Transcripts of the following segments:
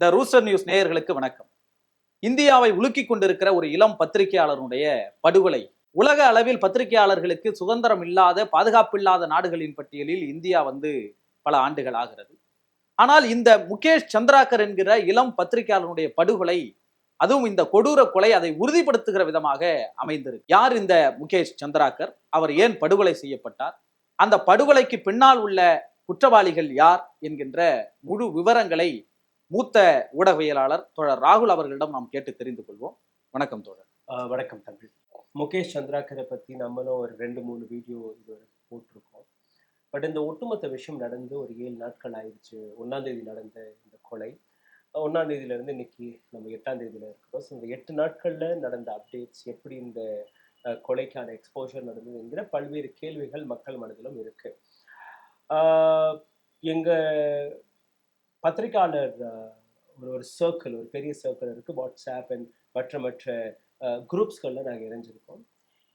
த rooster news நேயர்களுக்கு வணக்கம். இந்தியாவை உலுக்கிக் கொண்டிருக்கிற ஒரு இளம் பத்திரிகையாளருடைய படுகொலை. உலக அளவில் பத்திரிகையாளர்களுக்கு சுதந்திரம் இல்லாத, பாதுகாப்பில்லாத நாடுகளின் பட்டியலில் இந்தியா பல ஆண்டுகள் ஆகிறது. ஆனால் இந்த முகேஷ் சந்திராகர் என்கிற இளம் பத்திரிகையாளருடைய படுகொலை, அதுவும் இந்த கொடூர கொலை அதை உறுதிப்படுத்துகிற விதமாக அமைந்திருக்கு. யார் இந்த முகேஷ் சந்திராகர்? அவர் ஏன் படுகொலை செய்யப்பட்டார்? அந்த படுகொலைக்கு பின்னால் உள்ள குற்றவாளிகள் யார் என்கின்ற முழு விவரங்களை மூத்த ஊடகவியலாளர் தோழர் ராகுல் அவர்களிடம் நாம் கேட்டு தெரிந்து கொள்வோம். வணக்கம் தோழர். வணக்கம் தமிழ். முகேஷ் சந்திராகரை பற்றி நம்மளும் ஒரு 2-3 வீடியோ இது போட்டிருக்கோம். பட் இந்த ஒட்டுமொத்த விஷயம் நடந்து ஒரு 7 நாட்கள் ஆயிடுச்சு. 1ஆம் தேதி நடந்த இந்த கொலை, 1ஆம் தேதியிலேருந்து இன்னைக்கு நம்ம 8ஆம் தேதியில் இருக்கிறோம். ஸோ இந்த 8 நாட்களில் நடந்த அப்டேட்ஸ், எப்படி இந்த கொலைக்கான எக்ஸ்போஷர் நடந்தது என்கிற பல்வேறு கேள்விகள் மக்கள் மனதிலும் இருக்கு. எங்கள் பத்திரிகையாளர் ஒரு சர்க்கிள், ஒரு பெரிய சர்க்கிள் இருக்குது. வாட்ஸ்அப் அண்ட் மற்ற குரூப்ஸ்களில் நாங்கள் இணைஞ்சிருக்கோம்.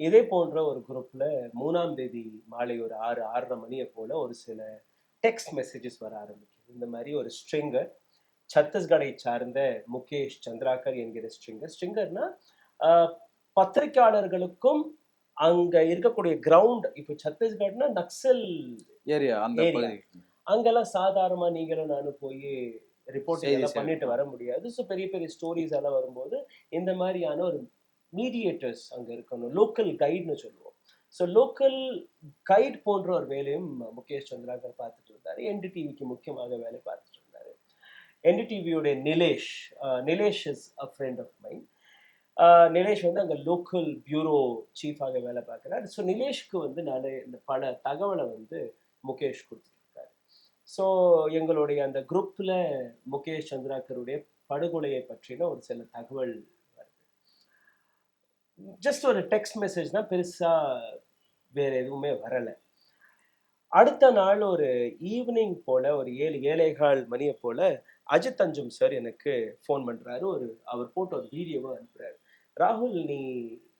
இதே போன்ற ஒரு குரூப்பில் 3ஆம் தேதி மாலை ஒரு 6-6:30 மணியை போல் ஒரு சில டெக்ஸ்ட் மெசேஜஸ் வர ஆரம்பிக்குது. இந்த மாதிரி ஒரு ஸ்ட்ரிங்கர், சத்தீஸ்கரை சார்ந்த முகேஷ் சந்திராகர் என்கிற ஸ்ட்ரிங்கர்னா பத்திரிகையாளர்களுக்கும் அங்கே இருக்கக்கூடிய கிரவுண்ட், இப்போ சத்தீஸ்கர்னா நக்சல் ஏரியா, அங்கெல்லாம் சாதாரணமாக நீங்களும் நானும் போய் ரிப்போர்ட்டிங் எல்லாம் பண்ணிட்டு வர முடியாது. ஸோ பெரிய பெரிய ஸ்டோரிஸ் எல்லாம் வரும்போது இந்த மாதிரியான ஒரு மீடியேட்டர்ஸ் அங்கே இருக்கணும், லோக்கல் கைடுன்னு சொல்லுவோம். ஸோ லோக்கல் கைட் போன்ற ஒரு வேலையும் முகேஷ் சந்திராகர் பார்த்துட்டு இருந்தார். என்டிடிவிக்கு முக்கியமாக வேலை பார்த்துட்டு இருந்தார். என்டிடிவியோடைய Nilesh is a friend of mind. Nilesh அங்கே லோக்கல் பியூரோ சீஃபாக வேலை பார்க்குறாரு. ஸோ நிலேஷ்க்கு நான் இந்த பல தகவலை முகேஷ் கொடுத்துருக்காரு. ஸோ எங்களுடைய அந்த குரூப்பில் முகேஷ் சந்திராகருடைய படுகொலையை பற்றின ஒரு சில தகவல் வருது. ஜஸ்ட் ஒரு டெக்ஸ்ட் மெசேஜ் தான், பெருசாக வேற எதுவுமே வரலை. அடுத்த நாள் ஒரு ஈவினிங் போல், ஒரு 7-7:15 மணியை போல் அஜித் அஞ்சும் சார் எனக்கு ஃபோன் பண்ணுறாரு. அவர் போட்டு ஒரு வீடியோவை அனுப்புகிறாரு. ராகுல், நீ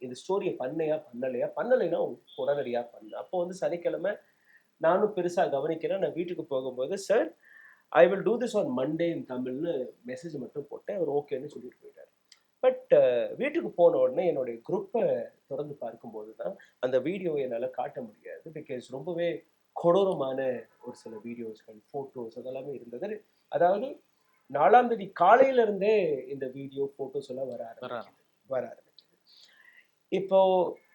இந்த ஸ்டோரியை பண்ணலைன்னா உடனடியாக பண்ண. அப்போ சனிக்கிழமை நானும் பெருசாக கவனிக்கிறேன். நான் வீட்டுக்கு போகும்போது, sir I will do this on Monday in தமிழ்னு மெசேஜ் மட்டும் போட்டேன். அவர் ஓகேன்னு சொல்லிட்டு போயிட்டார். பட் வீட்டுக்கு போன உடனே என்னுடைய குரூப்பை திறந்து பார்க்கும்போது தான் அந்த வீடியோவை என்னால் காட்ட முடியாது. பிகாஸ் ரொம்பவே கொடூரமான ஒரு சில வீடியோஸ்கள், ஃபோட்டோஸ் அதெல்லாமே இருந்தது. அதாவது 4ஆம் தேதி காலையிலேருந்தே இந்த வீடியோ ஃபோட்டோஸ் எல்லாம் வர ஆரம்பிக்குது. இப்போ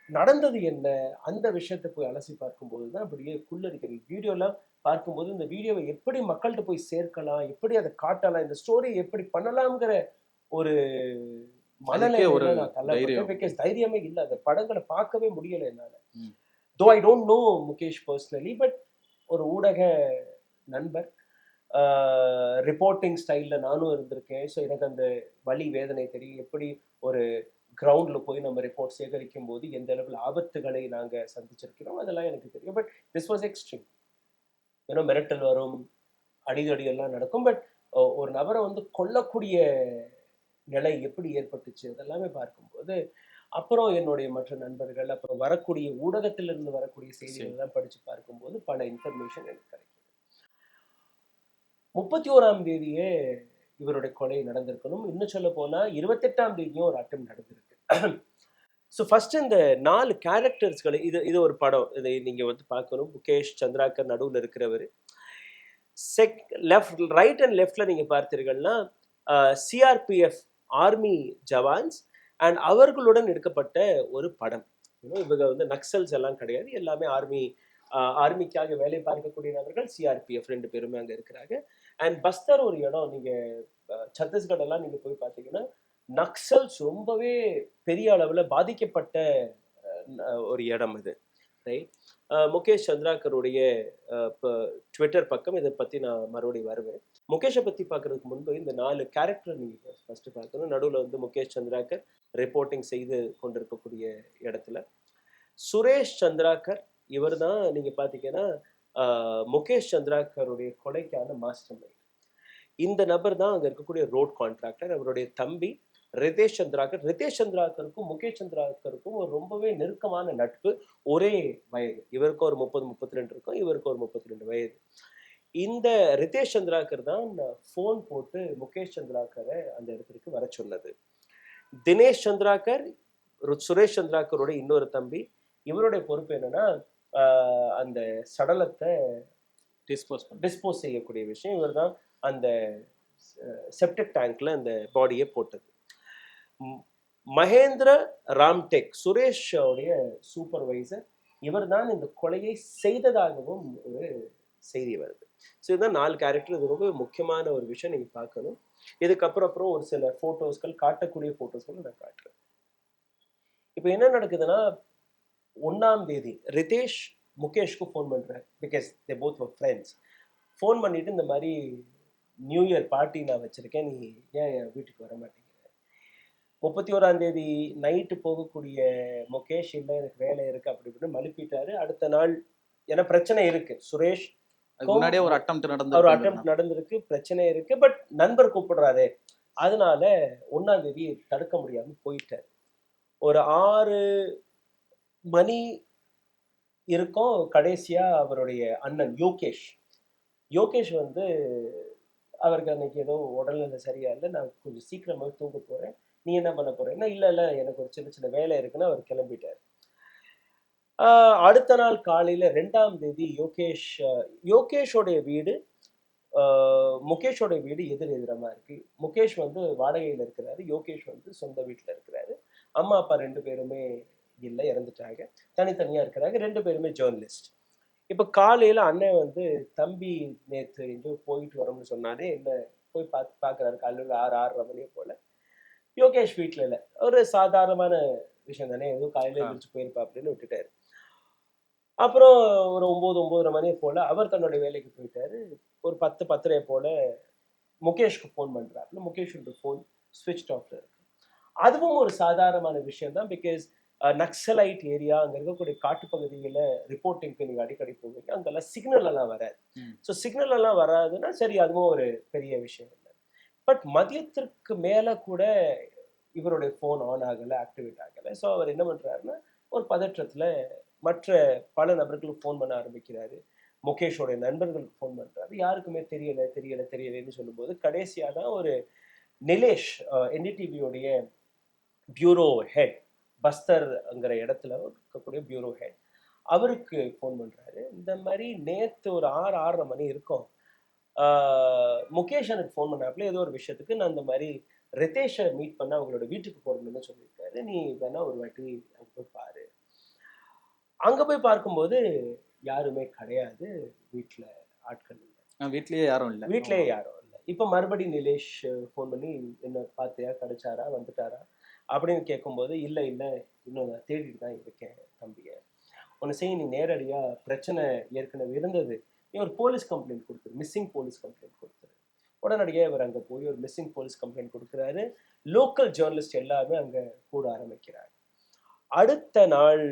நடந்தது என்ன, அந்த விஷயத்தை போய் அலசி பார்க்கும்போது தான் அப்படியே குள்ளரிக்கிறது. வீடியோலாம் பார்க்கும்போது இந்த வீடியோவை எப்படி மக்கள்கிட்ட போய் சேர்க்கலாம், எப்படி அதை காட்டலாம், இந்த ஸ்டோரியை எப்படி பண்ணலாம்ங்கிற ஒரு மனநிலை நான் தள்ளப்பட்டேன். பிகாஸ் தைரியமே இல்லை, அந்த படங்களை பார்க்கவே முடியலை என்னால். தோ I don't know Mukesh personally, but ஒரு ஊடக நண்பர், ரிப்போர்ட்டிங் ஸ்டைலில் நானும் இருந்திருக்கேன். ஸோ எனக்கு அந்த வலி வேதனை தெரியும். எப்படி ஒரு கிரவுண்டில் போய் நம்ம ரிப்போர்ட் சேகரிக்கும் போது எந்த அளவில் ஆபத்துகளை நாங்கள் சந்திச்சிருக்கிறோம், அதெல்லாம் எனக்கு தெரியும். But this was extreme. ஏன்னா மிரட்டல் வரும், அடிதடியெல்லாம் நடக்கும். பட் ஒரு நபரை கொல்லக்கூடிய நிலை எப்படி ஏற்பட்டுச்சு அதெல்லாமே பார்க்கும்போது, அப்புறம் என்னுடைய மற்ற நண்பர்கள், அப்புறம் வரக்கூடிய ஊடகத்திலிருந்து வரக்கூடிய செய்திகள் எல்லாம் படித்து பார்க்கும்போது பல இன்ஃபர்மேஷன் எனக்கு கிடைக்கும். 31ஆம் தேதியே இவருடைய கொலை நடந்திருக்கணும். இன்னும் சொல்ல போனா 28ஆம் தேதியும் ஒரு அட்டம் நடந்திருக்கு. ஸோ ஃபர்ஸ்ட் இந்த 4 கேரக்டர்ஸ்களை, இது ஒரு படம், இதை நீங்க பார்க்கணும். முகேஷ் சந்திராகர் நடுவில் இருக்கிறவர். ரைட் அண்ட் லெஃப்ட்ல நீங்க பார்த்தீர்கள்னா சிஆர்பிஎஃப் ஆர்மி ஜவான்ஸ் அண்ட் அவர்களுடன் எடுக்கப்பட்ட ஒரு படம். இவங்க நக்சல்ஸ் எல்லாம் கிடையாது, எல்லாமே ஆர்மிக்காக வேலை பார்க்கக்கூடிய நபர்கள். சிஆர்பிஎஃப் 2 பேருமே அங்கே இருக்கிறாங்க. அண்ட் பஸ்தர் ஒரு இடம், நீங்க சத்தீஸ்கர் எல்லாம் நீங்க போய் பார்த்தீங்கன்னா நக்சல்ஸ் ரொம்பவே பெரிய அளவில் பாதிக்கப்பட்ட ஒரு இடம் இது. ரைட். முகேஷ் சந்திராகருடைய ட்விட்டர் பக்கம் இதை பற்றி நான் மறுபடியும் வருவேன். முகேஷை பற்றி பார்க்கறதுக்கு முன்பு இந்த 4 கேரக்டர் நீங்கள் ஃபஸ்ட்டு பார்க்கணும். நடுவில் முகேஷ் சந்திராகர் ரிப்போர்ட்டிங் செய்து கொண்டிருக்கக்கூடிய இடத்துல சுரேஷ் சந்திராகர், இவர் தான் நீங்கள் பார்த்தீங்கன்னா முகேஷ் சந்திராகருடைய கொலைக்கான மாஸ்டர் மைண்ட். இந்த நபர் தான் அங்கே இருக்கக்கூடிய ரோட் கான்ட்ராக்டர். அவருடைய தம்பி ரிதேஷ் சந்திராகருக்கும் முகேஷ் சந்திராகருக்கும் ஒரு ரொம்பவே நெருக்கமான நட்பு. ஒரே வயது, இவருக்கு ஒரு 30-32 இருக்கும், இவருக்கு ஒரு 32 வயது. இந்த ரிதேஷ் சந்திராகர் தான் ஃபோன் போட்டு முகேஷ் சந்திராகரை அந்த இடத்திற்கு வர சொன்னது. தினேஷ் சந்திராகர், சுரேஷ் சந்திராகரோட இன்னொரு தம்பி, இவருடைய பொறுப்பு என்னன்னா அந்த சடலத்தை டிஸ்போஸ் செய்யக்கூடிய விஷயம். இவர் தான் அந்த செப்டிக் டேங்க்ல அந்த பாடியை போட்டது. மகேந்திர ராம்டெக், சுரேஷோடைய சூப்பர்வைசர், இவர் தான் இந்த கொலையை செய்ததாகவும் ஒரு செய்தி வருது. ஸோ இதுதான் 4 கேரக்டர். இது ரொம்ப முக்கியமான ஒரு விஷயம், நீங்க பார்க்கணும். இதுக்கப்புறம் ஒரு சில போட்டோஸ்கள், காட்டக்கூடிய போட்டோஸ்கள் நான் காட்டுறேன். இப்போ என்ன நடக்குதுன்னா, 1ஆம் தேதி ரிதேஷ் முகேஷ்க்கு ஃபோன் பண்றாரு. Because they both were friends. Phone பண்ணிட்டு, இந்த மாதிரி நியூ இயர் பார்ட்டி நான் வச்சிருக்கேன், நீ ஏன் என் வீட்டுக்கு வர மாட்டேங்கிற. 31ஆம் தேதி நைட்டு போகக்கூடிய முகேஷ், இல்லை எனக்கு வேலை இருக்கு அப்படி இப்படின்னு மழுப்பிட்டாரு. அடுத்த நாள் ஏன்னா பிரச்சனை இருக்கு, சுரேஷ் முன்னாடியே ஒரு அட்டெம்ப்ட் நடந்திருக்கு, பிரச்சனை இருக்கு. பட் நண்பர் கூப்பிடுறாரு, அதனால 1ஆம் தேதி தடுக்க முடியாம போயிட்டார். ஒரு 6 மணி இருக்கும் கடைசியா அவருடைய அண்ணன் யோகேஷ் வந்து அவருக்கு அன்னைக்கு ஏதோ உடல்நிலை சரியா இல்லை, நான் கொஞ்சம் சீக்கிரமாக தூங்க போறேன், நீ என்ன பண்ண போறேன்னா, இல்ல எனக்கு ஒரு சின்ன சின்ன வேலை இருக்குன்னு அவர் கிளம்பிட்டார். அடுத்த நாள் காலையில 2ஆம் தேதி யோகேஷோடைய வீடு முகேஷோட வீடு எதிரமா இருக்கு. முகேஷ் வந்து வாடகையில இருக்கிறாரு, யோகேஷ் வந்து சொந்த வீட்டுல இருக்கிறாரு. அம்மா அப்பா 2 பேருமே இல்லை, இறந்துட்டாங்க, தனித்தனியா இருக்கிறாங்க. 2 பேருமே ஜேர்னலிஸ்ட். இப்ப காலையில அண்ணன் வந்து தம்பி நேற்று எங்கேயோ போயிட்டு வரோம்னு சொன்னாரு. என்ன போய் பாக்குறாரு, காலையில 6-6:30 மணியை போல. யோகேஷ் வீட்டுல இல்லை, ஒரு சாதாரணமான விஷயம் தானே, ஏதோ காலையில எழுந்திரிச்சு போயிருப்பா அப்படின்னு விட்டுட்டாரு. அப்புறம் ஒரு 9-9:30 மணியை போல அவர் தன்னுடைய வேலைக்கு போயிட்டாரு. ஒரு 10-10:30 போல முகேஷ்க்கு ஃபோன் பண்றாரு. முகேஷோட ஃபோன் ஸ்விட்ச் ஆஃப்ல இருக்கு. அதுவும் ஒரு சாதாரணமான விஷயம் தான். பிகாஸ் நக்சலைட் ஏரியா, அங்க இருக்கக்கூடிய காட்டுப்பகுதியில ரிப்போர்ட்டிங்க்கு நீங்க அடிக்கடி போவீங்க, அங்கெல்லாம் சிக்னல் எல்லாம் வராது. ஸோ சிக்னல் எல்லாம் வராதுன்னா சரி, அதுவும் ஒரு பெரிய விஷயம் இல்லை. பட் மதியத்திற்கு மேல கூட இவருடைய ஃபோன் ஆன் ஆகலை, ஆக்டிவேட் ஆகலை. ஸோ அவர் என்ன பண்றாருன்னா, ஒரு பதற்றத்துல மற்ற பல நபர்களுக்கு ஃபோன் பண்ண ஆரம்பிக்கிறாரு. முகேஷோட நண்பர்களுக்கு ஃபோன் பண்றாரு. யாருக்குமே தெரியலன்னு சொல்லும்போது கடைசியா தான் ஒரு நிலேஷ், என்டிடிவியோடைய பியூரோ ஹெட், பஸ்தர்ங்கிற இடத்துல இருக்கக்கூடிய பியூரோ ஹெட், அவருக்கு ஃபோன் பண்றாரு. இந்த மாதிரி நேற்று ஒரு 6-6:30 மணி இருக்கும், முகேஷ் எனக்கு ஃபோன் பண்ணாப்புல ஏதோ ஒரு விஷயத்துக்கு, நான் இந்த மாதிரி ரிதேஷை மீட் பண்ண அவங்களோட வீட்டுக்கு போறதுன்னு சொல்லியிருக்காரு, நீ வேணா ஒரு வாட்டி அங்க போய் பாரு. அங்க போய் பார்க்கும்போது யாருமே கிடையாது, வீட்டுல ஆட்கள் இல்லை, வீட்லயே யாரும் இல்லை. இப்ப மறுபடியும் நிலேஷ் ஃபோன் பண்ணி, என்ன பார்த்தியா, கிடைச்சாரா, வந்துட்டாரா அப்படின்னு கேட்கும்போது, இல்லை இன்னும் நான் தேடிட்டு தான் இருக்கேன் தம்பிய. ஒன்று செய்ய, நீ நேரடியா பிரச்சனை ஏற்கனவே இருந்தது, நீ ஒரு போலீஸ் கம்ப்ளைண்ட் கொடுத்துரு, மிஸ்ஸிங் போலீஸ் கம்ப்ளைண்ட் கொடுத்துரு. உடனடியாக இவர் அங்கே போய் ஒரு மிஸ்ஸிங் போலீஸ் கம்ப்ளைண்ட் கொடுக்குறாரு. லோக்கல் ஜேர்னலிஸ்ட் எல்லாமே அங்கே கூட ஆரம்பிக்கிறாங்க. அடுத்த நாள்,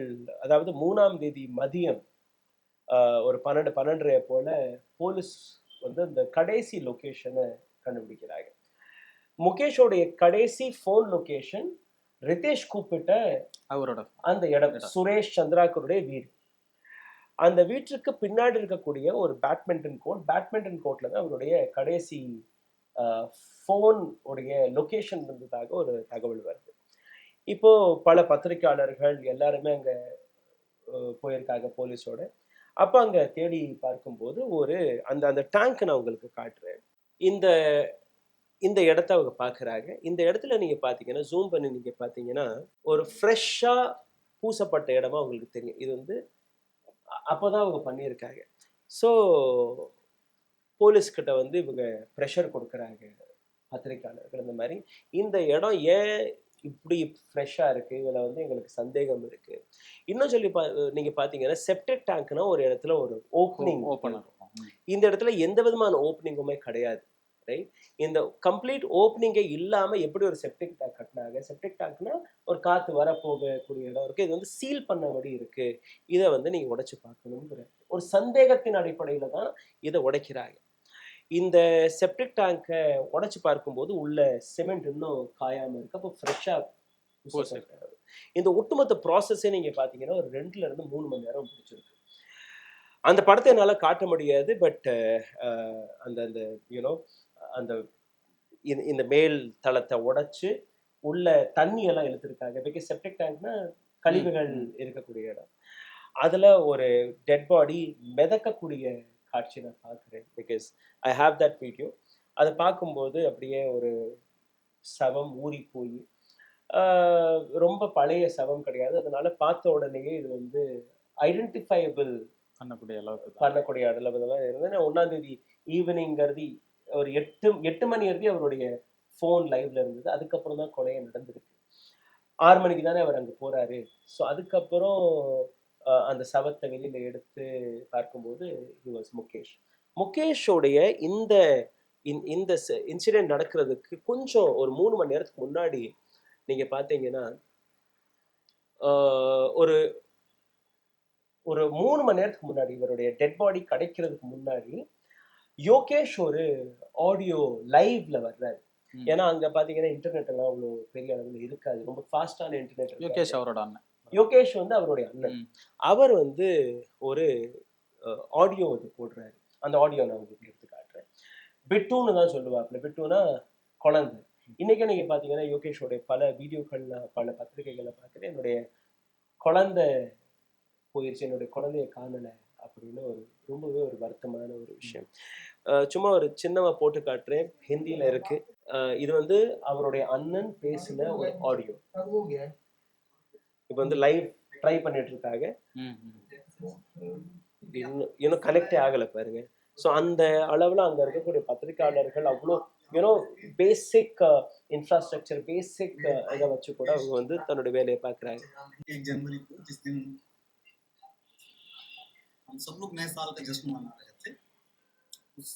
அதாவது 3ஆம் தேதி மதியம் ஒரு 12-12:30 போல போலீஸ் வந்து அந்த கடைசி லொகேஷனை கண்டுபிடிக்கிறாங்க. முகேஷோடைய கடைசி ஃபோன் லொகேஷன் ரிதேஷ் கூப்பிட்ட அவரோட அந்த இடம், சுரேஷ் சந்திராகருடைய வீடு. அந்த வீட்டுக்கு பின்னாடி இருக்கக்கூடிய ஒரு பேட்மிண்டன் கோர்ட்ல தான் அவருடைய கடைசி ஃபோன் உடைய லொகேஷன் இருந்ததாக ஒரு தகவல் வருது. இப்போ பல பத்திரிகையாளர்கள் எல்லாருமே அங்க போயிருக்காங்க போலீஸோட. அப்ப அங்க தேடி பார்க்கும்போது ஒரு அந்த டேங்க் நான் உங்களுக்கு காட்டுறேன். இந்த இடத்த அவங்க பாக்குறாங்க. இந்த இடத்துல நீங்க பாத்தீங்கன்னா, ஜூம் பண்ணி நீங்க பாத்தீங்கன்னா, ஒரு ஃப்ரெஷ்ஷா பூசப்பட்ட இடமா உங்களுக்கு தெரியும். இது வந்து அப்போதான் அவங்க பண்ணியிருக்காங்க. ஸோ போலீஸ்கிட்ட வந்து இவங்க ப்ரெஷர் கொடுக்குறாங்க, பத்திரிகையாளர்கள். இந்த மாதிரி இந்த இடம் ஏன் இப்படி ஃப்ரெஷ்ஷா இருக்கு, இதுல வந்து எங்களுக்கு சந்தேகம் இருக்கு. இன்னும் சொல்லி நீங்க பாத்தீங்கன்னா, செப்டிக் டேங்க்னா ஒரு இடத்துல ஒரு ஓப்பனிங் ஓப்பன் இருக்கும். இந்த இடத்துல எந்த விதமான ஓப்பனிங்குமே கிடையாது. ரைட்? இந்த கம்ப்ளீட் ஓப்பனிங்கே இல்லாம எப்படி ஒரு செப்டிக் டேங்க் கட்டினாங்க? செப்டிக் டேங்க்னா ஒரு காத்து வர போகக்கூடிய இடம் இருக்கு, இது வந்து சீல் பண்ணபடி இருக்கு, இதை வந்து நீங்க உடைச்சு பார்க்கணுங்கிற ஒரு சந்தேகத்தின் அடிப்படையில தான் இதை உடைக்கிறாங்க. இந்த செப்டிக் டேங்கை உடைச்சு பார்க்கும்போது உள்ள சிமெண்ட் இன்னும் காயாம இருக்கு. அப்போ ஃப்ரெஷ்ஷா இந்த ஒட்டுமொத்த ப்ராசஸே நீங்க பாத்தீங்கன்னா ஒரு 2 to 3 மணி நேரம் பிடிச்சிருக்கு. அந்த படத்தை என்னால காட்ட முடியாது. பட் அந்த அந்த யூனோ அந்த இந்த மேல் தளத்தை உடைச்சு உள்ள தண்ணி எல்லாம் இழுத்துருக்காங்க. பிகாஸ் செப்டிக் டேங்க்னா கழிவுகள் இருக்கக்கூடிய இடம். அதுல ஒரு டெட் பாடி மிதக்கக்கூடிய காட்சி நான் பார்க்குறேன். Because I have that video. அதை பார்க்கும்போது அப்படியே ஒரு சவம் ஊறி போய் ரொம்ப பழைய சவம் கிடையாது. அதனால பார்த்த உடனேயே இது வந்து ஐடென்டிஃபையபிள் பண்ணக்கூடிய அளவுல தான் இருந்தது. 1ஆம் தேதி ஈவினிங்கிறது ஒரு 8 மணி வரைக்கும் அவருடைய ஃபோன் லைவ்ல இருந்தது. அதுக்கப்புறம் தான் கொலையை நடந்திருக்கு. 6 மணிக்கு தானே அவர் அங்கே போறாரு. ஸோ அதுக்கப்புறம் அந்த சவத்தை வெளியில எடுத்து பார்க்கும்போது ஹி வாஸ் முகேஷ். முகேஷோடைய இந்த இந்த இன்சிடென்ட் நடக்கிறதுக்கு கொஞ்சம் ஒரு 3 மணி நேரத்துக்கு முன்னாடி நீங்க பார்த்தீங்கன்னா ஒரு ஒரு 3 மணி நேரத்துக்கு முன்னாடி இவருடைய டெட் பாடி கிடைக்கிறதுக்கு முன்னாடி யோகேஷ் ஒரு ஆடியோ லைவ்ல வர்றாரு. ஏன்னா அங்க பாத்தீங்கன்னா இன்டர்நெட் எல்லாம் அவ்வளவு பெரிய அளவுல இருக்காது. ரொம்ப ஃபாஸ்டான இன்டர்நெட். யோகேஷ் அவரோட அண்ணன். யோகேஷ் வந்து அவருடைய அண்ணன். அவர் வந்து ஒரு ஆடியோ வந்து போடுறாரு. அந்த ஆடியோ நான் உங்களுக்கு எடுத்து காட்டுறேன். பிட்டுன்னு தான் சொல்லுவாப்புல. பிட்டுனா குழந்தை. இன்னைக்கு நீங்க பாத்தீங்கன்னா யோகேஷோடைய பல வீடியோக்கள்ல பல பத்திரிகைகளை பார்த்துட்டு என்னுடைய குழந்தை போயிடுச்சு, என்னுடைய குழந்தைய காணலை அப்படின்னு ஒரு ரொம்பவே ஒரு வருத்தமான ஒரு விஷயம். சும்மா ஒரு சின்னமா போட்டு காட்டுறேன். ஹிந்தியில இருக்கு. இது வந்து அவருடைய அண்ணன் பேசின ஒரு ஆடியோ. இப்போ வந்து லைவ் ட்ரை பண்ணிட்டு இருக்காங்க. இன்னும் கனெக்டே ஆகலை பாருங்க. ஸோ அந்த அளவில் அங்கே இருக்கக்கூடிய பத்திரிகையாளர்கள் அவ்வளோ பேசிக் இன்ஃப்ராஸ்ட்ரக்சர், பேசிக் இதை வச்சு கூட அவங்க வந்து தன்னோட வேலையை பார்க்குறாங்க. हम सब लोग नए साल का जश्न मना रहे थे. उस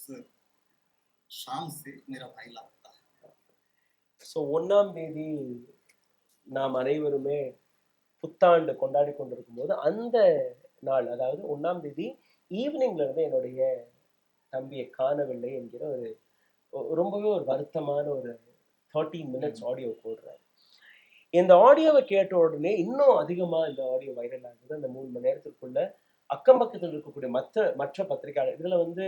शाम से मेरा भाई लापता है. So 1ஆம் தேதி நாம் அனைவருமே புத்தாண்டு கொண்டாடி கொண்டிருக்கும் போது அந்த நாள், அதாவது 1ஆம் தேதி ஈவினிங்ல இருந்து என்னுடைய தம்பியை காணவில்லை என்கிற ஒரு ரொம்பவே ஒரு வருத்தமான ஒரு 13 மினிட்ஸ் ஆடியோ போடுறாரு. இந்த ஆடியோவை கேட்ட உடனே இன்னும் அதிகமா இந்த ஆடியோ வைரல் ஆகுது. அந்த 3 மணி நேரத்துக்குள்ள அக்கம் பக்கத்தில் இருக்கக்கூடிய மற்ற பத்திரிகையாளர், இதுல வந்து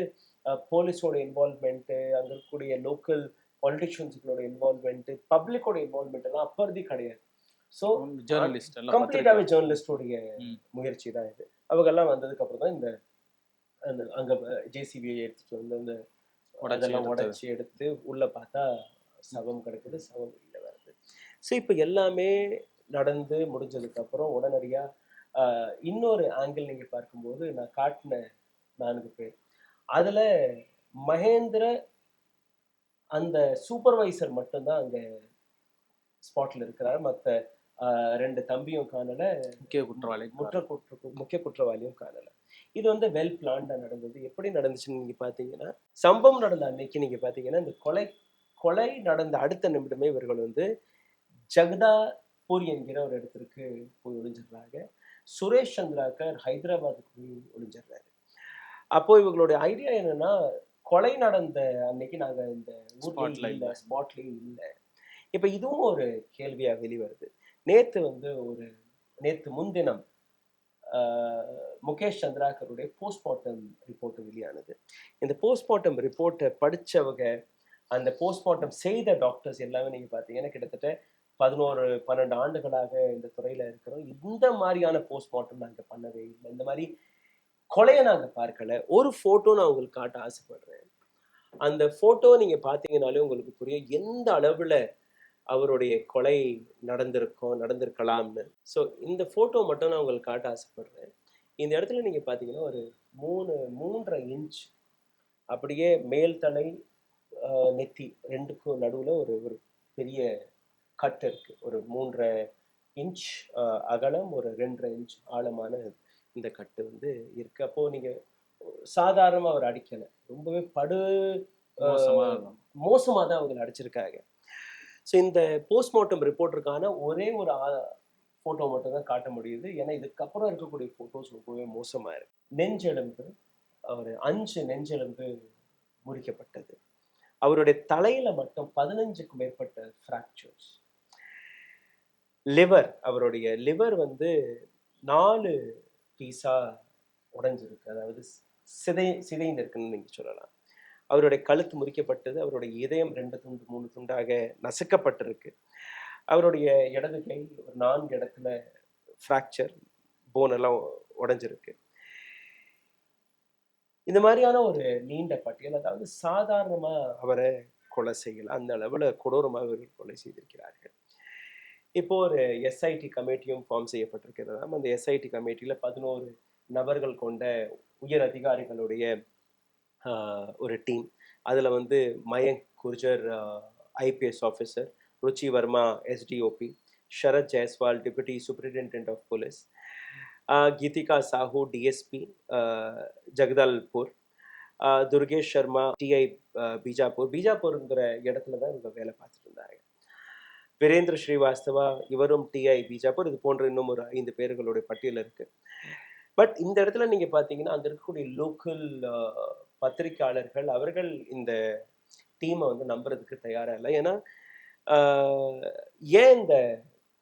போலீஸோட இன்வால்வ்மெண்ட், அங்க இருக்கக்கூடிய லோக்கல் பாலிட்டிஷியன்ஸோட இன்வால்வ்மெண்ட், பப்ளிக்கோட இன்வால்வ்மெண்ட் எல்லாம் அப்பறதி கிடையாது. ஸோ கம்ப்ளீட்டாவே ஜேர்னலிஸ்டோடைய முயற்சி தான் இது. அவங்க எல்லாம் வந்ததுக்கு அப்புறம் தான் இந்த அங்க ஜேசிபியை எடுத்துட்டு வந்து அந்த அதெல்லாம் உடைச்சி எடுத்து உள்ள பார்த்தா சவம் கிடக்குது, சவம் வெளியில வருது. ஸோ இப்போ எல்லாமே நடந்து முடிஞ்சதுக்கு அப்புறம் உடனடியா இன்னொரு ஆங்கிள் நீங்க பார்க்கும்போது நான் காட்டின 4 பேர், அதுல மகேந்திர அந்த சூப்பர்வைசர் மட்டும்தான் அங்க ஸ்பாட்ல இருக்கிறார். மற்ற 2 தம்பியும் காணல, முக்கிய குற்றவாளியும் காணல. இது வந்து வெல் பிளான்டா நடந்தது. எப்படி நடந்துச்சுன்னு நீங்க பாத்தீங்கன்னா, சம்பவம் நடந்த அன்னைக்கு நீங்க பாத்தீங்கன்னா இந்த கொலை நடந்த அடுத்த நிமிடமே இவர்கள் வந்து ஜகதாபூர் என்கிற ஒரு இடத்திற்கு போய் ஒளிஞ்சிடுறாங்க. சுரேஷ் சந்திராக்கர் ஹைதராபாத்துக்கு போய் ஒளிஞ்சிடுறாரு. அப்போ இவங்களுடைய ஐடியா என்னன்னா, கொலை நடந்த அன்னைக்கு நாங்க இந்த ஸ்பாட்லயும் இல்லை. இப்ப இதுவும் ஒரு கேள்வியா வெளிவருது. நேத்து முன்தினம் முகேஷ் சந்திராக்கருடைய போஸ்ட்மார்ட்டம் ரிப்போர்ட் வெளியானது. இந்த போஸ்ட்மார்ட்டம் ரிப்போர்ட்டை படிச்சவங்க, அந்த போஸ்ட்மார்ட்டம் செய்த டாக்டர்ஸ் எல்லாமே நீங்க பாத்தீங்கன்னா கிட்டத்தட்ட 11-12 ஆண்டுகளாக இந்த துறையில இருக்கிறோம். இந்த மாதிரியான போஸ்ட்மார்ட்டம் நாங்க பண்ணவே இல்லை. இந்த மாதிரி கொலையை நாங்க பார்க்கல. ஒரு போட்டோ நான் உங்களுக்கு காட்ட ஆசைப்படுறேன். அந்த போட்டோ நீங்க பாத்தீங்கன்னாலே உங்களுக்கு புரியும் எந்த அளவுல அவருடைய கொலை நடந்திருக்கலாம்னு. ஸோ இந்த போட்டோ மட்டும் நான் உங்களுக்கு காட்ட ஆசைப்படுறேன். இந்த இடத்துல நீங்க பாத்தீங்கன்னா ஒரு 3.5 இன்ச் அப்படியே மேல் தலை நெத்தி ரெண்டுக்கும் நடுவுல ஒரு பெரிய கட் இருக்கு. ஒரு 3.5 இன்ச் அகலம், ஒரு 2.5 இன்ச் ஆழமான இந்த கட்டு வந்து இருக்கு. அப்போ நீங்க சாதாரணமா அவர் அடிக்கல, ரொம்பவே மோசமா தான் அவங்க அடிச்சிருக்காங்க. ஸோ இந்த போஸ்ட்மார்ட்டம் ரிப்போர்ட்டருக்கான ஒரே ஒரு போட்டோ மட்டும் தான் காட்ட முடியுது. ஏன்னா இதுக்கப்புறம் இருக்கக்கூடிய போட்டோஸ் ரொம்பவே மோசமா இருக்கு. நெஞ்செலும்பு, ஒரு 5 நெஞ்செலும்பு முறிக்கப்பட்டது. அவருடைய தலையில மட்டும் 15க்கும் மேற்பட்ட ஃப்ராக்சர்ஸ். லிவர், அவருடைய லிவர் வந்து 4 பீஸா உடைஞ்சிருக்கு, அதாவது சிதைந்து இருக்குன்னு நீங்க சொல்லலாம். அவருடைய கழுத்து முறிக்கப்பட்டது, அவருடைய இதயம் 2 துண்டு 3 துண்டாக நசுக்கப்பட்டிருக்கு. அவருடைய இடது கை ஒரு 4 இடத்துல ஃப்ராக்சர், போன் எல்லாம் உடைஞ்சிருக்கு. இந்த மாதிரியான ஒரு நீண்ட பட்டியல், அதாவது சாதாரணமா அவரை கொலை செய்யல, அந்த அளவுல கொடூரமாக அவர்கள் கொலை செய்திருக்கிறார்கள். இப்போ ஒரு எஸ்ஐடி கமிட்டியும் ஃபார்ம் செய்யப்பட்டிருக்கிறது. அந்த எஸ்ஐடி கமிட்டியில 11 நபர்கள் கொண்ட உயர் அதிகாரிகளுடைய ஒரு டீம். அதுல வந்து Mayank Gurjar IPS officer, Ruchi Verma SDOP, Sharad Jaiswal deputy superintendent of police, Geetika Sahu DSP Jagdalpur, Durgesh Sharma TI பீஜாப்பூருங்கிற இடத்துல தான் இவங்க வேலை பார்த்துட்டு இருந்தாங்க. வீரேந்திர ஸ்ரீவாஸ்தவா, இவரும் டிஐ பீஜாப்பூர். இது போன்ற இன்னும் ஒரு 5 பேர்களுடைய பட்டியல் இருக்கு. பட் இந்த இடத்துல நீங்க பாத்தீங்கன்னா அங்க இருக்கக்கூடிய லோக்கல் பத்திரிகையாளர்கள் அவர்கள் இந்த டீமை வந்து நம்புறதுக்கு தயாரா இல்லை. ஏன்னா ஏன் இந்த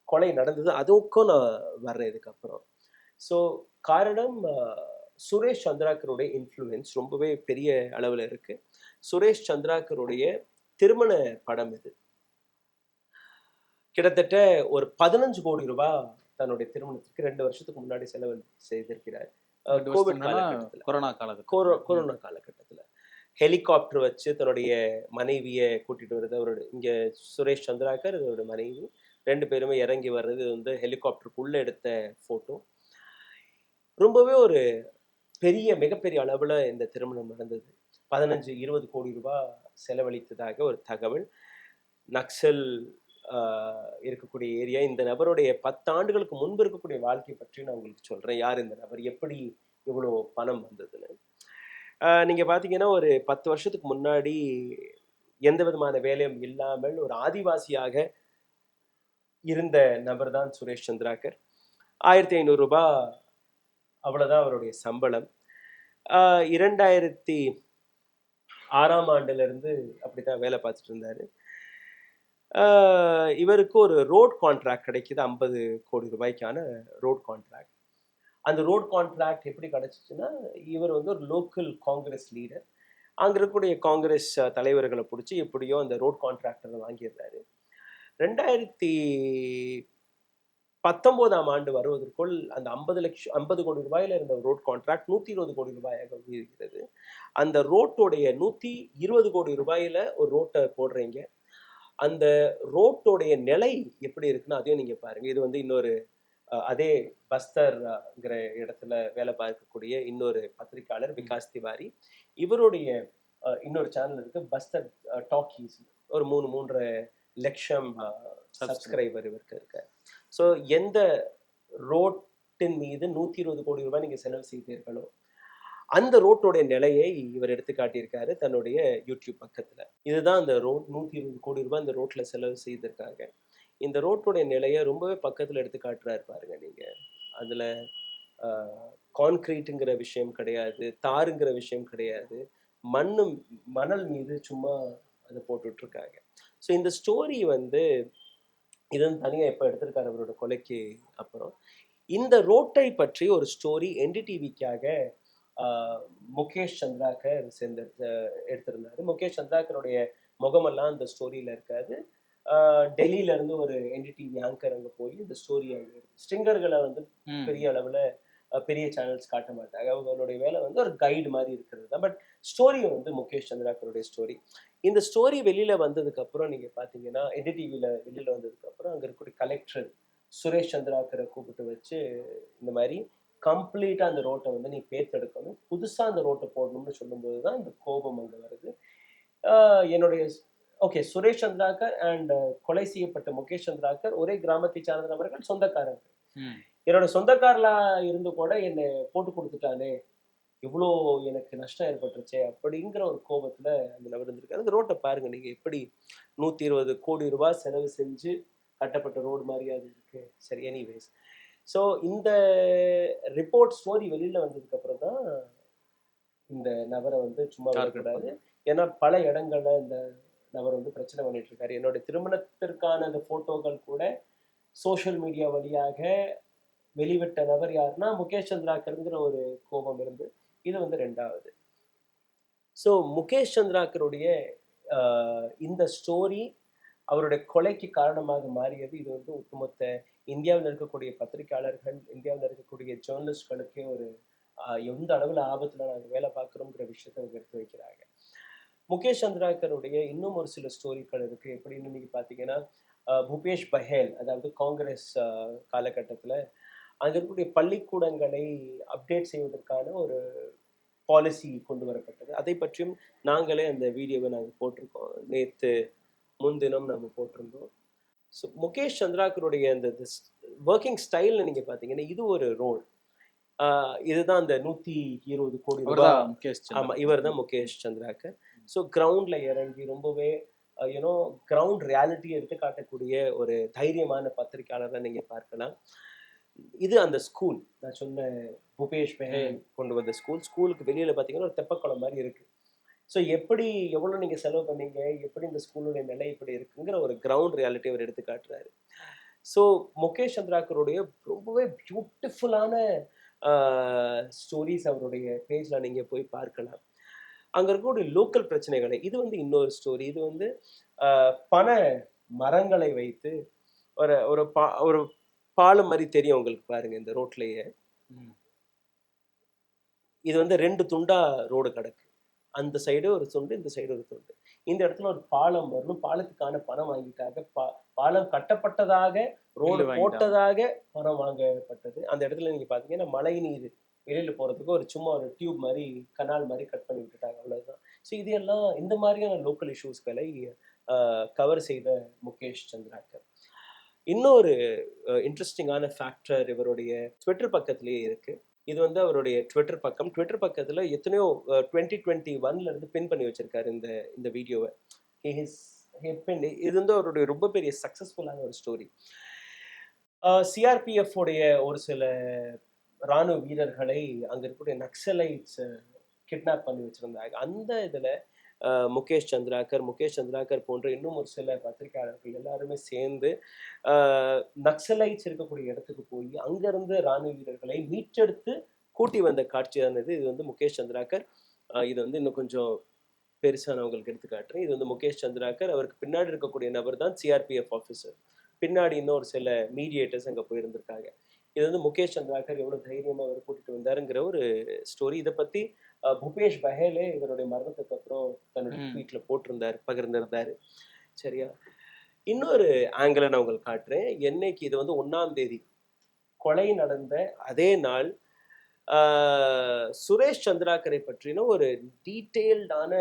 கொலை நடந்தது அதுக்கும் நான் வர்றேன் இதுக்கப்புறம். ஸோ காரணம், சுரேஷ் சந்திராகருடைய இன்ஃப்ளூயன்ஸ் ரொம்பவே பெரிய அளவில் இருக்கு. சுரேஷ் சந்திராகருடைய திருமண படம் இது. கிட்டத்தட்ட ஒரு 15 கோடி ரூபாய் தன்னுடைய திருமணத்துக்கு 2 வருஷத்துக்கு முன்னாடி செலவு செய்திருக்கிறார். கோவிட் காலகட்டத்தில், கொரோனா காலகட்டத்தில் ஹெலிகாப்டர் வச்சு தன்னுடைய மனைவியை கூட்டிட்டு வருது. அவருடைய இங்க சுரேஷ் சந்திராகர், அவருடைய மனைவி 2 பேருமே இறங்கி வர்றது வந்து ஹெலிகாப்டருக்குள்ள எடுத்த போட்டோ. ரொம்பவே ஒரு மிகப்பெரிய அளவுல இந்த திருமணம் நடந்தது. 15-20 கோடி ரூபாய் செலவழித்ததாக ஒரு தகவல். நக்சல் இருக்கக்கூடிய ஏரியா. இந்த நபருடைய 10 ஆண்டுகளுக்கு முன்பு இருக்கக்கூடிய வாழ்க்கை பற்றி நான் உங்களுக்கு சொல்றேன். யார் இந்த நபர், எப்படி இவ்வளோ பணம் வந்ததுன்னு. நீங்க பாத்தீங்கன்னா ஒரு 10 வருஷத்துக்கு முன்னாடி எந்த விதமான வேலையும் இல்லாமல் ஒரு ஆதிவாசியாக இருந்த நபர் தான் சுரேஷ் சந்திராகர். 1500 ரூபாய் அவ்வளவுதான் அவருடைய சம்பளம். 2006ஆம் ஆண்டுல இருந்து அப்படிதான் வேலை பார்த்துட்டு இருந்தாரு. இவருக்கு ஒரு ரோட் கான்ட்ராக்ட் கிடைக்குது, 50 கோடி ரூபாய்க்கான ரோட் கான்ட்ராக்ட். அந்த ரோட் கான்ட்ராக்ட் எப்படி கிடைச்சிச்சுன்னா, இவர் வந்து ஒரு லோக்கல் காங்கிரஸ் லீடர். அங்க இருக்கக்கூடிய காங்கிரஸ் தலைவர்களை பிடிச்சி எப்படியோ அந்த ரோட் கான்ட்ராக்டரை வாங்கிடுறாரு. 2019ஆம் ஆண்டு வருவதற்குள் அந்த 50 கோடி ரூபாயில இருந்த ரோட் கான்ட்ராக்ட் 120 கோடி ரூபாயாக உயர்கிறது. அந்த ரோட்டோடைய 120 கோடி ரூபாயில ஒரு ரோட்டை போடுறீங்க. அந்த ரோட்டோடைய நிலை எப்படி இருக்குன்னு அதையும் நீங்க பாருங்க. இது வந்து இன்னொரு அதே பஸ்தர்ங்கிற இடத்துல வேலை பார்க்கக்கூடிய இன்னொரு பத்திரிகையாளர் விகாஸ் திவாரி. இவருடைய இன்னொரு சேனல் இருக்கு, பஸ்தர் டாக்கீஸ். ஒரு 3.5 லட்சம் சப்ஸ்கிரைபர் இவருக்கு இருக்கு. ஸோ எந்த ரோட்டின் மீது 120 கோடி ரூபாய் நீங்க செலவு செய்தீர்களோ அந்த ரோட்டோடைய நிலையை இவர் எடுத்து காட்டியிருக்காரு தன்னுடைய யூடியூப் பக்கத்துல. இதுதான் அந்த ரோட், 120 கோடி ரூபாய் இந்த ரோட்ல செலவு செய்திருக்காங்க. இந்த ரோட்டோடைய நிலையை ரொம்பவே பக்கத்துல எடுத்து காட்டுறாரு பாருங்க நீங்க. அதுல கான்கிரீட்டுங்கிற விஷயம் கிடையாது, தாருங்கிற விஷயம் கிடையாது, மணல் மீது சும்மா அதை போட்டுட்டு இருக்காங்க. ஸோ இந்த ஸ்டோரி வந்து இது தனியா எப்ப எடுத்திருக்காரு அவரோட கொலைக்கு அப்புறம். இந்த ரோட்டை பற்றி ஒரு ஸ்டோரி என்டிடிவிக்காக முகேஷ் சந்திராகர் எடுத்திருந்தாரு. முகேஷ் சந்திராகருடைய முகமெல்லாம் அந்த ஸ்டோரியில இருக்காது. டெல்லியில இருந்து ஒரு என்டிடிவி ஆங்கர் அங்க போய் இந்த ஸ்டோரி ஸ்ட்ரிங்கர்களை வந்து பெரிய அளவுல பெரிய சேனல்ஸ் காட்ட மாட்டாங்க. அவங்களுடைய வேலை வந்து ஒரு கைடு மாதிரி இருக்கிறது தான். பட் ஸ்டோரி வந்து முகேஷ் சந்திராகருடைய ஸ்டோரி. இந்த ஸ்டோரி வெளியில வந்ததுக்கு அப்புறம் நீங்க பாத்தீங்கன்னா, என்டிடிவில வெளியில வந்ததுக்கு அப்புறம் அங்க இருக்கக்கூடிய கலெக்டர் சுரேஷ் சந்திராகரை கூப்பிட்டு வச்சு இந்த மாதிரி கம்ப்ளீட்டா அந்த ரோட்டை வந்து நீ பேத்தெடுக்கணும், புதுசா அந்த ரோட்டை போடணும்னு சொல்லும்போது தான் இந்த கோபம் அங்க வருது. என்னுடைய சுரேஷ் சந்திராகர் அண்ட் கொலை செய்யப்பட்ட முகேஷ் சந்திராகர் ஒரே கிராமத்தை சார்ந்த நபர்கள், சொந்தக்காரர்கள். என்னோட சொந்தக்காரலா இருந்து கூட என்னை போட்டு கொடுத்துட்டானே, இவ்வளோ எனக்கு நஷ்டம் ஏற்பட்டுருச்சே அப்படிங்கிற ஒரு கோபத்துல அந்த நபர் இருந்திருக்காரு. அந்த ரோட்டை பாருங்க நீங்க, எப்படி 120 கோடி ரூபாய் செலவு செஞ்சு கட்டப்பட்ட ரோடு மாதிரி அது இருக்கு. சரி, எனிவேஸ். ஸோ இந்த ரிப்போர்ட் ஸ்டோரி வெளியில வந்ததுக்கு அப்புறம் தான் இந்த நபரை வந்து சும்மா விடக்கூடாது. ஏன்னா பல இடங்கள்ல இந்த நபர் வந்து பிரச்சனை பண்ணிட்டு இருக்காரு. என்னோட திருமணத்திற்கான அந்த போட்டோக்கள் கூட சோசியல் மீடியா வழியாக வெளிவிட்ட நபர் யாருன்னா முகேஷ் சந்திராக்கருங்கிற ஒரு கோபம் இருந்து இது வந்து 2வது. ஸோ முகேஷ் சந்திராக்கருடைய இந்த ஸ்டோரி அவருடைய கொலைக்கு காரணமாக மாறியது. இது வந்து ஒட்டுமொத்த இந்தியாவில் இருக்கக்கூடிய பத்திரிகையாளர்கள், இந்தியாவில் இருக்கக்கூடிய ஜேர்னலிஸ்ட்களுக்கே ஒரு எந்த அளவில் ஆபத்தில் நாங்கள் வேலை பார்க்குறோங்கிற விஷயத்தை அவங்க எடுத்து வைக்கிறாங்க. முகேஷ் சந்திராக்கருடைய இன்னும் ஒரு சில ஸ்டோரிகள் இருக்கு. எப்படின்னு நீங்க பார்த்தீங்கன்னா, பூபேஷ் பஹேல், அதாவது காங்கிரஸ் காலகட்டத்தில் அங்கே இருக்கக்கூடிய பள்ளிக்கூடங்களை அப்டேட் செய்வதற்கான ஒரு பாலிசி கொண்டு வரப்பட்டது. அதை பற்றியும் நாங்களே அந்த வீடியோவை நாங்கள் போட்டிருக்கோம். நேற்று முன்தினம் நம்ம போட்டிருந்தோம். ஸோ முகேஷ் சந்திராக்கருடைய அந்த ஒர்க்கிங் ஸ்டைலில் நீங்கள் பார்த்தீங்கன்னா இது ஒரு ரோல். இதுதான் அந்த 120 கோடி ரூபாய். ஆமாம், இவர் தான் முகேஷ் சந்திராக்கர். ஸோ கிரவுண்டில் இறங்கி ரொம்பவே யூனோ கிரவுண்ட் ரியாலிட்டியை எடுத்து காட்டக்கூடிய ஒரு தைரியமான பத்திரிகையாளரை நீங்கள் பார்க்கலாம். இது அந்த ஸ்கூல் நான் சொன்ன பூபேஷ் பஹேல் கொண்டு வந்த ஸ்கூலுக்கு வெளியில் பார்த்தீங்கன்னா ஒரு தெப்பக்குளம் மாதிரி இருக்குது. ஸோ எப்படி எவ்வளோ நீங்கள் செலவு பண்ணீங்க, எப்படி இந்த ஸ்கூலுடைய நிலை இப்படி இருக்குங்கிற ஒரு கிரவுண்ட் ரியாலிட்டி அவர் எடுத்து காட்டுறாரு. ஸோ முகேஷ் சந்திராக்கருடைய ரொம்பவே பியூட்டிஃபுல்லான ஸ்டோரிஸ் அவருடைய பேஜில் நீங்கள் போய் பார்க்கலாம். அங்கே இருக்கக்கூடிய லோக்கல் பிரச்சனைகளை, இது வந்து இன்னொரு ஸ்டோரி. இது வந்து பனை மரங்களை வைத்து ஒரு பாலம் மாதிரி தெரியும் உங்களுக்கு பாருங்க இந்த ரோட்லேயே. இது வந்து 2 துண்டா ரோடு கிடக்கு. அந்த சைடு ஒரு துண்டு, இந்த சைடு ஒரு துண்டு. இந்த இடத்துல ஒரு பாலம் வரணும். பாலத்துக்கான பணம் வாங்கிட்டாங்க. பாலம் கட்டப்பட்டதாக, ரோடு போட்டதாக பணம் வாங்கப்பட்டது. அந்த இடத்துல நீங்க பாத்தீங்கன்னா மழை நீர் வெளியில போறதுக்கு ஒரு சும்மா ஒரு டியூப் மாதிரி, கனால் மாதிரி கட் பண்ணி விட்டுட்டாங்க, அவ்வளவுதான். ஸோ இது எல்லாம் இந்த மாதிரியான லோக்கல் இஷ்யூஸ்களை கவர் செய்த முகேஷ் சந்திராக்கர். இன்னொரு இன்ட்ரெஸ்டிங்கான ஃபேக்டர் இவருடைய ட்விட்டர் பக்கத்திலேயே இருக்கு. இது வந்து அவருடைய ட்விட்டர் பக்கம். ட்விட்டர் பக்கத்தில் எத்தனையோ 2021 இருந்து பின் பண்ணி வச்சிருக்காரு இந்த வீடியோவை. இது வந்து அவருடைய ரொம்ப பெரிய சக்சஸ்ஃபுல்லான ஒரு ஸ்டோரி. சிஆர்பிஎஃப் உடைய ஒரு சில இராணுவ வீரர்களை அங்கே இருக்கக்கூடிய நக்சலைட்ஸ் கிட்னாப் பண்ணி வச்சிருந்தாங்க. அந்த இதில் முகேஷ் சந்திராக்கர் போன்ற இன்னும் ஒரு சில பத்திரிகையாளர்கள் எல்லாருமே சேர்ந்து நக்சலைட்ஸ் இருக்கக்கூடிய இடத்துக்கு போய் அங்கிருந்து இராணுவ வீரர்களை மீட்டெடுத்து கூட்டி வந்த காட்சியானது. இது வந்து முகேஷ் சந்திராக்கர். இது வந்து இன்னும் கொஞ்சம் பெருசா நான் உங்களுக்கு எடுத்து காட்டுறேன். இது வந்து முகேஷ் சந்திராக்கர். அவருக்கு பின்னாடி இருக்கக்கூடிய நபர் தான் சிஆர்பிஎஃப் ஆஃபீஸர். பின்னாடி இன்னும் ஒரு சில மீடியேட்டர்ஸ் அங்கே போயிருந்திருக்காங்க. இது வந்து முகேஷ் சந்திராக்கர் எவ்வளவு தைரியமா அவர் கூட்டிட்டு வந்தாருங்கிற ஒரு ஸ்டோரி. இதை பத்தி பூபேஷ் பஹேலே இவருடைய மரணத்துக்கு அப்புறம் தன்னுடைய ட்வீட்ல பகிர்ந்திருந்தாரு. சரியா? இன்னொரு ஆங்கிளை நான் உங்களுக்கு காட்டுறேன். என்னைக்கு இது வந்து 1ஆம் தேதி கொலை நடந்த அதே நாள் சுரேஷ் சந்திராக்கரை பற்றின ஒரு டீட்டெயில்டான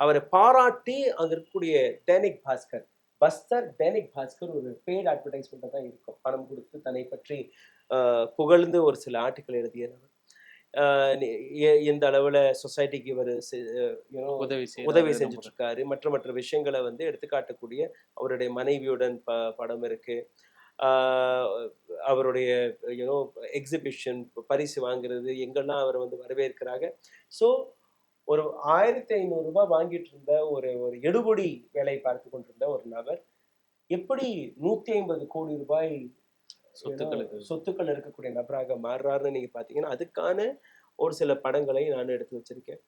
அவரை பாராட்டி அங்க இருக்கக்கூடிய दैनिक भास्कर, பஸ்தர் दैनिक भास्कर ஒரு பெய்ட் அட்வர்டைஸ்மெண்ட் தான் இருக்கும். பணம் கொடுத்து தன்னை பற்றி புகழ்ந்து ஒரு சில ஆர்டிக்கல் எழுதியவர். இந்த அளவுல சொசைட்டிக்கு இவர் உதவி செஞ்சுட்டு இருக்காரு. மற்ற விஷயங்களை வந்து எடுத்துக்காட்டக்கூடிய அவருடைய மனைவியுடன் படம் இருக்கு. அவருடைய எக்ஸிபிஷன், பரிசு வாங்குறது, எங்கெல்லாம் அவர் வந்து வரவேற்கிறாங்க. ஸோ ஒரு 1500 ரூபாய் வாங்கிட்டு இருந்த ஒரு எடுபொடி வேலை பார்த்து கொண்டிருந்த ஒரு நபர் எப்படி 150 கோடி ரூபாய் சொத்துக்கள் இருக்கக்கூடிய நபராக மாறுறாருன்னு நீங்க பாத்தீங்கன்னா, அதுக்கான ஒரு சில படங்களை நான் எடுத்து வச்சிருக்கேன்.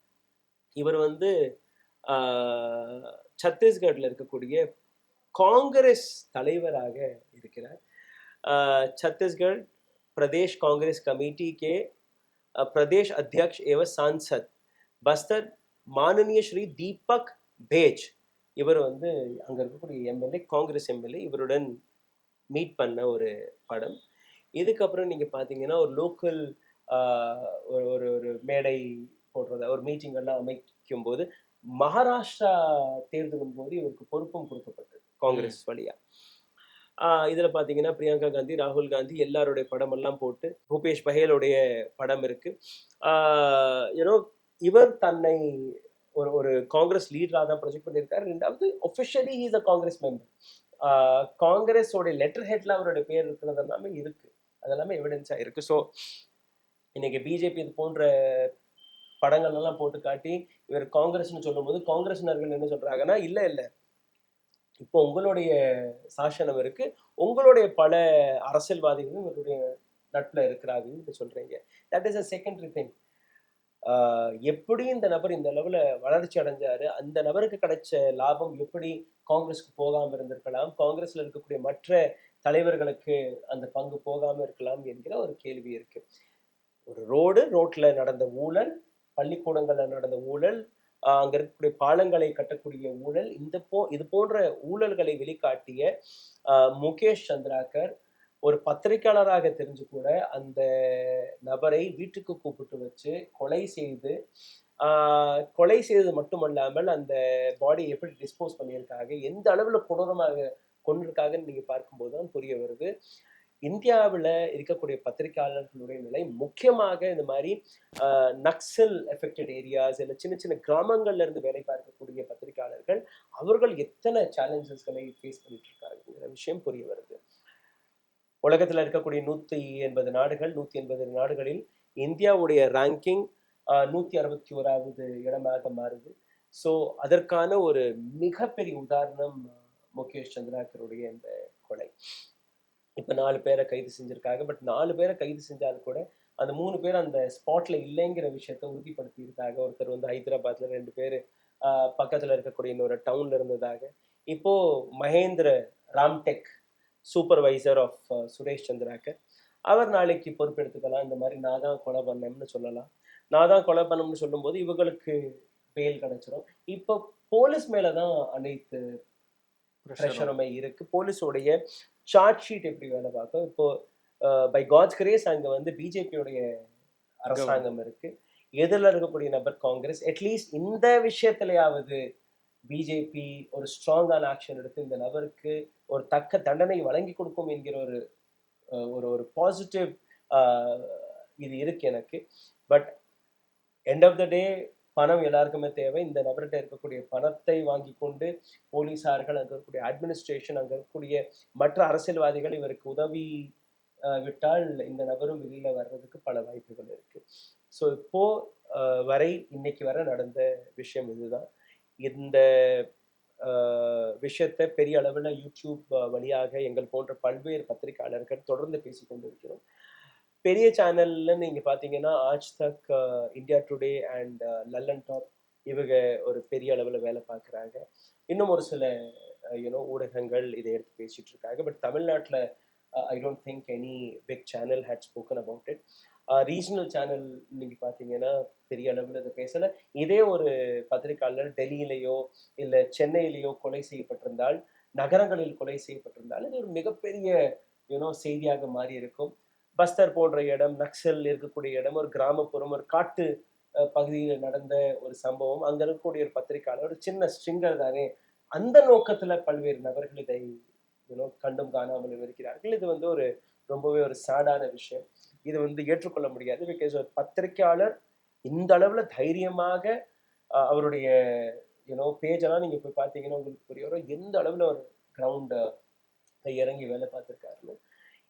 இவர் வந்து சத்தீஸ்கர்ல இருக்கக்கூடிய காங்கிரஸ் தலைவராக இருக்கிறார். छत्तीसगढ़ प्रदेश कांग्रेस कमेटी के प्रदेश अध्यक्ष एवं सांसद बस्तर माननीय श्री दीपक बेज. இவர் வந்து அங்க இருக்கக்கூடிய எம்எல்ஏ, காங்கிரஸ் எம்எல்ஏ. இவருடன் மீட் பண்ண ஒரு படம். இதுக்கப்புறம் நீங்க பாத்தீங்கன்னா ஒரு லோக்கல் ஒரு மேடை போடுறத, ஒரு மீட்டிங் எல்லாம் அமைக்கும் போது மகாராஷ்டிரா தேர்தலும் போது இவருக்கு பொறுப்பும் கொடுக்கப்பட்டது காங்கிரஸ் வழியா. இதுல பாத்தீங்கன்னா பிரியங்கா காந்தி, ராகுல் காந்தி எல்லாருடைய படம் எல்லாம் போட்டு பூபேஷ் பஹேலுடைய படம் இருக்கு. இவர் தன்னை ஒரு காங்கிரஸ் லீடரா தான் ப்ரொஜெக்ட் பண்ணியிருக்காரு. ரெண்டாவது officially he is a Congress member. காங்கிரஸோட லெட்டர் ஹெட்ல அவருடைய பேர் இருக்கிறது எல்லாமே இருக்கு. அதெல்லாமே எவிடன்ஸா இருக்கு. ஸோ இன்னைக்கு பிஜேபி இது போன்ற படங்கள் எல்லாம் போட்டு காட்டி இவர் காங்கிரஸ்னு சொல்லும் போது காங்கிரஸ்னர்கள் என்ன சொல்றாங்கன்னா, இல்ல இப்போ உங்களுடைய சாசனம் இருக்கு, உங்களுடைய பல அரசியல்வாதிகளும் இவருடைய நட்புல இருக்கிறாங்கன்னு சொல்றீங்க. That is a secondary thing. எப்படி இந்த நபர் இந்த அளவுல வளர்ச்சி அடைஞ்சாரு, அந்த நபருக்கு கிடைச்ச லாபம் எப்படி காங்கிரஸ்க்கு போகாம இருந்திருக்கலாம், காங்கிரஸ்ல இருக்கக்கூடிய மற்ற தலைவர்களுக்கு அந்த பங்கு போகாம இருக்கலாம் என்கிற ஒரு கேள்வி இருக்கு. ஒரு ரோட்ல நடந்த ஊழல், பள்ளிக்கூடங்கள்ல நடந்த ஊழல், அங்க இருக்கக்கூடிய பாலங்களை கட்டக்கூடிய ஊழல், இது போன்ற ஊழல்களை வெளிக்காட்டிய முகேஷ் சந்திராகர் ஒரு பத்திரிக்கையாளராக தெரிஞ்சு கூட அந்த நபரை வீட்டுக்கு கூப்பிட்டு வச்சு கொலை செய்தது மட்டுமல்லாமல் அந்த பாடி எப்படி டிஸ்போஸ் பண்ணியிருக்காங்க, எந்த அளவுல கொடூரமாக கொண்டிருக்காங்கன்னு நீங்க பார்க்கும்போது தான் புரிய வருது. இந்தியாவில் இருக்கக்கூடிய பத்திரிகையாளர்களுடைய நிலை, முக்கியமாக இந்த மாதிரி நக்சல் எஃபெக்டட் ஏரியாஸ் இல்லை சின்ன சின்ன கிராமங்கள்ல இருந்து வேலை பார்க்கக்கூடிய பத்திரிகையாளர்கள், அவர்கள் எத்தனை சேலஞ்சஸ்களை ஃபேஸ் பண்ணிட்டு இருக்காங்கிற விஷயம் புரிய வருது. உலகத்துல இருக்கக்கூடிய 180 நாடுகளில் இந்தியாவுடைய ரேங்கிங் 161வது இடமாக மாறுது. ஸோ அதற்கான ஒரு மிகப்பெரிய உதாரணம் முகேஷ் சந்திராகருடைய இந்த கொலை. இப்ப 4 பேரை கைது செஞ்சிருக்காங்க. பட் 4 பேரை கைது செஞ்சாலும் கூட அந்த 3 பேர் அந்த ஸ்பாட்ல இல்லைங்கிற விஷயத்த உறுதிப்படுத்தி இருக்காங்க. ஒருத்தர் வந்து ஹைதராபாத்ல, 2 பேர் பக்கத்துல இருக்கக்கூடிய இன்னொரு டவுன்ல இருந்ததாக. இப்போ மகேந்திர ராம்டெக் சூப்பர்வைசர் ஆஃப் சுரேஷ் சந்திராகர், அவர் நாளைக்கு பொறுப்பெடுத்துக்கலாம். இந்த மாதிரி நான் தான் கொலை பண்ணேன்னு சொல்லலாம். நான் தான் கொலை பண்ணணும்னு சொல்லும்போது இவங்களுக்கு பெயில் கிடைச்சிடும். இப்போ போலீஸ் மேலதான் அனைத்து பிரஷருமே இருக்கு. போலீஸோடைய சார்ஜ் ஷீட் எப்படி வேலை பார்க்கும். இப்போ பை காட்ஸ் கிரேஸ் அங்க வந்து பிஜேபியோடைய அரசாங்கம் இருக்கு. எதிரில் இருக்கக்கூடிய நபர் காங்கிரஸ். அட்லீஸ்ட் இந்த விஷயத்திலேயாவது பிஜேபி ஒரு ஸ்ட்ராங்கான ஆக்ஷன் எடுத்து இந்த நபருக்கு ஒரு தக்க தண்டனை வழங்கி கொடுக்கும் என்கிற ஒரு பாசிட்டிவ் இது இருக்கு எனக்கு. பட் எண்ட் ஆஃப் த டே பணம் எல்லாருக்குமே தேவை. இந்த நபர்கிட்ட இருக்கக்கூடிய பணத்தை வாங்கி கொண்டு போலீஸார்கள், அங்கே இருக்கக்கூடிய அட்மினிஸ்ட்ரேஷன், அங்கே இருக்கக்கூடிய மற்ற அரசியல்வாதிகள் இவருக்கு உதவி விட்டால் இந்த நபரும் வெளியில வர்றதுக்கு பல வாய்ப்புகள் இருக்கு. ஸோ இப்போ இன்னைக்கு வரை நடந்த விஷயம் இதுதான். இந்த விஷயத்தை பெரிய அளவில் யூடியூப் வழியாக எங்கள் போன்ற பல்வேறு பத்திரிகையாளர்கள் தொடர்ந்து பேசிக்கொண்டிருக்கிறோம். பெரிய சேனல்ல நீங்க பாத்தீங்கன்னா ஆஜ் தக், India today and Lalan top, இவங்க ஒரு பெரிய அளவுல வேலை பார்க்குறாங்க. இன்னும் ஒரு சில ஊடகங்கள் இதை எடுத்து பேசிட்டு இருக்காங்க. பட் தமிழ்நாட்டில் I don't think any big channel had spoken about it. Regional channel நீங்க பாத்தீங்கன்னா பெரிய அளவில் இதை பேசல. இதே ஒரு பத்திரிகையாளர் டெல்லியிலேயோ இல்லை சென்னையிலேயோ கொலை செய்யப்பட்டிருந்தால், நகரங்களில் கொலை செய்யப்பட்டிருந்தால் இது ஒரு மிகப்பெரிய செய்தியாக மாறி இருக்கும். பஸ்தர் போன்ற இடம், நக்சல் இருக்கக்கூடிய இடம், ஒரு கிராமப்புறம், ஒரு காட்டு பகுதியில் நடந்த ஒரு சம்பவம். அங்க இருக்கக்கூடிய ஒரு பத்திரிகையாளர், ஒரு சின்ன ஸ்ட்ரிங்கர் தானே, அந்த நோக்கத்துல பல்வேறு நபர்கள் இதை கண்டும் காணாமல் இருக்கிறார்கள். இது வந்து ரொம்பவே ஒரு சேடான விஷயம். இது வந்து ஏற்றுக்கொள்ள முடியாது. பிகாஸ் ஒரு பத்திரிகையாளர் இந்த அளவுல தைரியமாக அவருடைய பேஜெல்லாம் நீங்க போய் பார்த்தீங்கன்னா உங்களுக்கு புரிய வரும் எந்த அளவுல ஒரு கிரவுண்ட் இறங்கி வேலை பார்த்திருக்காருன்னு.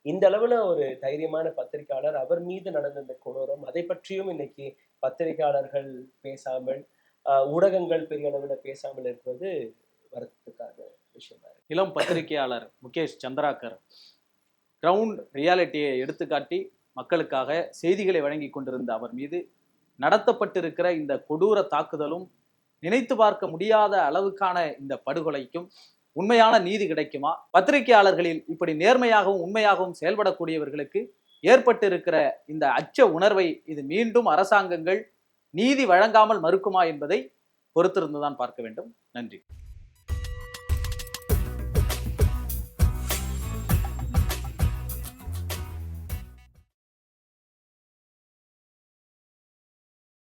இந்த அளவுல ஒரு தைரியமான பத்திரிகையாளர், அவர் மீது நடந்த இந்த கொடூரம், அதை பற்றியும் இன்னைக்கு பத்திரிகையாளர்கள் பேசாமல், ஊடகங்கள் பெரிய அளவுல பேசாமல் இருப்பது வருத்தத்துக்கான விஷயமா இருக்கு. இளம் பத்திரிகையாளர் முகேஷ் சந்திராகர் கிரவுண்ட் ரியாலிட்டியை எடுத்துக்காட்டி மக்களுக்காக செய்திகளை வழங்கி கொண்டிருந்த அவர் மீது நடத்தப்பட்டிருக்கிற இந்த கொடூர தாக்குதலும், நினைத்து பார்க்க முடியாத அளவுக்கான இந்த படுகொலைக்கும் உண்மையான நீதி கிடைக்குமா? பத்திரிகையாளர்களில் இப்படி நேர்மையாகவும் உண்மையாகவும் செயல்படக்கூடியவர்களுக்கு ஏற்பட்டு இருக்கிற இந்த அச்ச உணர்வை இது மீண்டும் அரசாங்கங்கள் நீதி வழங்காமல் மறுக்குமா என்பதை பொறுத்திருந்துதான் பார்க்க வேண்டும். நன்றி.